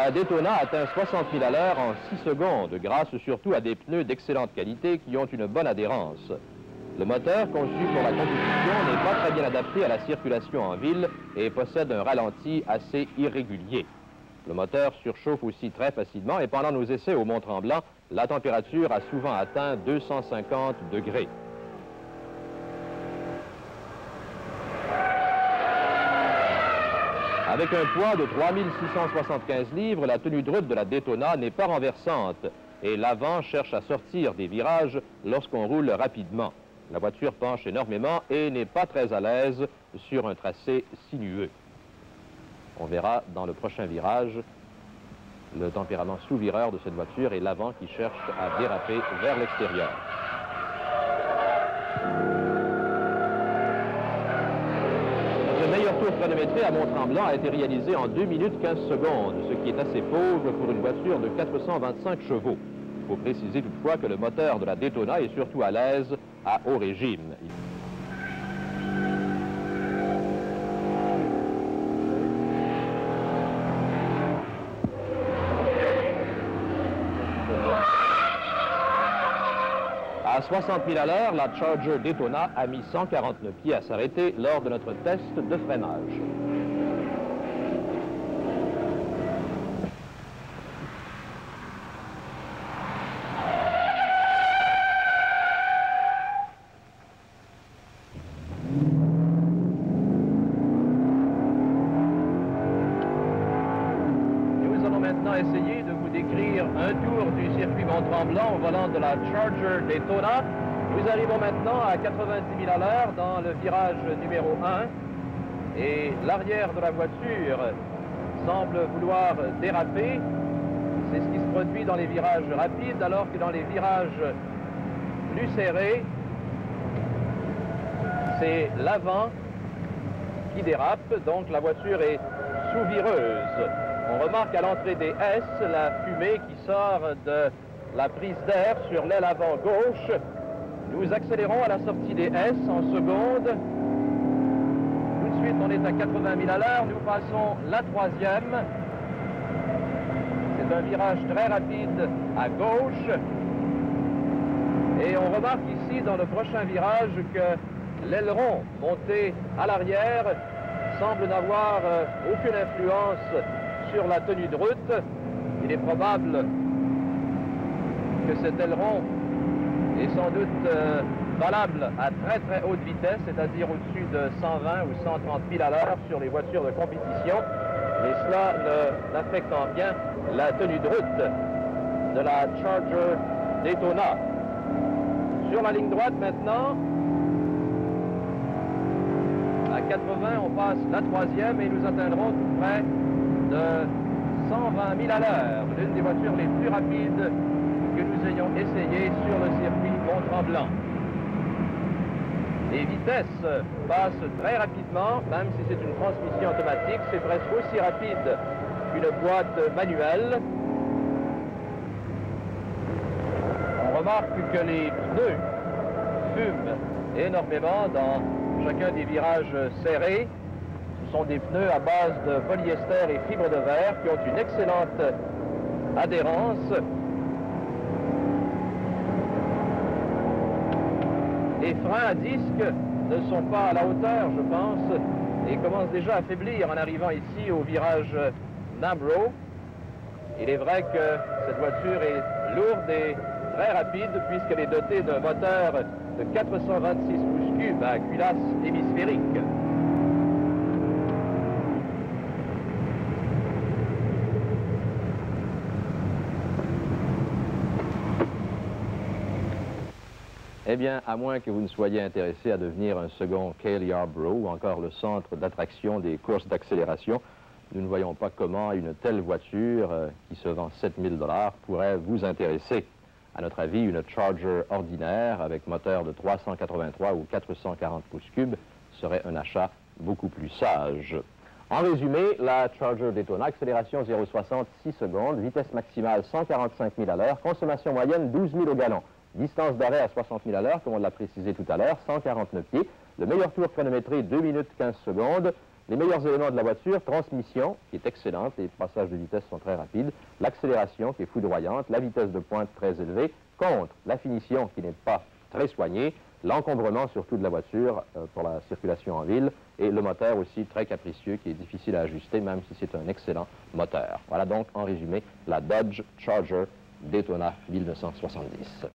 La Daytona atteint 60 000 à l'heure en 6 secondes, grâce surtout à des pneus d'excellente qualité qui ont une bonne adhérence. Le moteur, conçu pour la compétition, n'est pas très bien adapté à la circulation en ville et possède un ralenti assez irrégulier. Le moteur surchauffe aussi très facilement et pendant nos essais au Mont-Tremblant, la température a souvent atteint 250 degrés. Avec un poids de 3675 livres, la tenue de route de la Daytona n'est pas renversante et l'avant cherche à sortir des virages lorsqu'on roule rapidement. La voiture penche énormément et n'est pas très à l'aise sur un tracé sinueux. On verra dans le prochain virage le tempérament sous-vireur de cette voiture et l'avant qui cherche à déraper vers l'extérieur. Notre meilleur tour chronométré à Mont-Tremblant a été réalisé en 2 minutes 15 secondes, ce qui est assez pauvre pour une voiture de 425 chevaux. Il faut préciser toutefois que le moteur de la Daytona est surtout à l'aise à haut régime. À 60 000 à l'heure, la Charger Daytona a mis 149 pieds à s'arrêter lors de notre test de freinage. Nous allons maintenant essayer de vous décrire un tour du circuit Mont-Tremblant au volant de la Charger Daytona. Nous arrivons maintenant à 90 000 à l'heure dans le virage numéro 1 et l'arrière de la voiture semble vouloir déraper. C'est ce qui se produit dans les virages rapides, alors que dans les virages plus serrés, c'est l'avant qui dérape, donc la voiture est sous-vireuse. On remarque à l'entrée des S la fumée qui sort de la prise d'air sur l'aile avant gauche. Nous accélérons à la sortie des S en seconde. Tout de suite, on est à 80 000 à l'heure. Nous passons la troisième. C'est un virage très rapide à gauche. Et on remarque ici, dans le prochain virage, que l'aileron monté à l'arrière semble n'avoir aucune influence sur la tenue de route. Il est probable que cet aileron est sans doute valable à très très haute vitesse, c'est-à-dire au-dessus de 120 ou 130 000 à l'heure sur les voitures de compétition. Mais cela n'affecte en rien la tenue de route de la Charger Daytona. Sur la ligne droite maintenant, à 80, on passe la troisième et nous atteindrons tout près de 120 000 à l'heure, l'une des voitures les plus rapides que nous ayons essayé sur le circuit Mont-Tremblant. Les vitesses passent très rapidement, même si c'est une transmission automatique, c'est presque aussi rapide qu'une boîte manuelle. On remarque que les pneus fument énormément dans chacun des virages serrés. Ce sont des pneus à base de polyester et fibre de verre qui ont une excellente adhérence. Les freins à disque ne sont pas à la hauteur, je pense, et commencent déjà à faiblir en arrivant ici au virage Nambro. Il est vrai que cette voiture est lourde et très rapide puisqu'elle est dotée d'un moteur de 426 pouces cubes à culasse hémisphérique. Eh bien, à moins que vous ne soyez intéressé à devenir un second Cale Yarborough ou encore le centre d'attraction des courses d'accélération, nous ne voyons pas comment une telle voiture qui se vend 7 000 $ pourrait vous intéresser. À notre avis, une Charger ordinaire avec moteur de 383 ou 440 pouces cubes serait un achat beaucoup plus sage. En résumé, la Charger Daytona, accélération 0,60, 6 secondes, vitesse maximale 145 000 à l'heure, consommation moyenne 12 000 au gallon. Distance d'arrêt à 60 000 à l'heure, comme on l'a précisé tout à l'heure, 149 pieds. Le meilleur tour chronométré, 2 minutes 15 secondes. Les meilleurs éléments de la voiture, transmission, qui est excellente, les passages de vitesse sont très rapides, l'accélération qui est foudroyante, la vitesse de pointe très élevée, contre la finition qui n'est pas très soignée, l'encombrement surtout de la voiture pour la circulation en ville, et le moteur aussi très capricieux qui est difficile à ajuster, même si c'est un excellent moteur. Voilà donc en résumé la Dodge Charger Daytona 1970.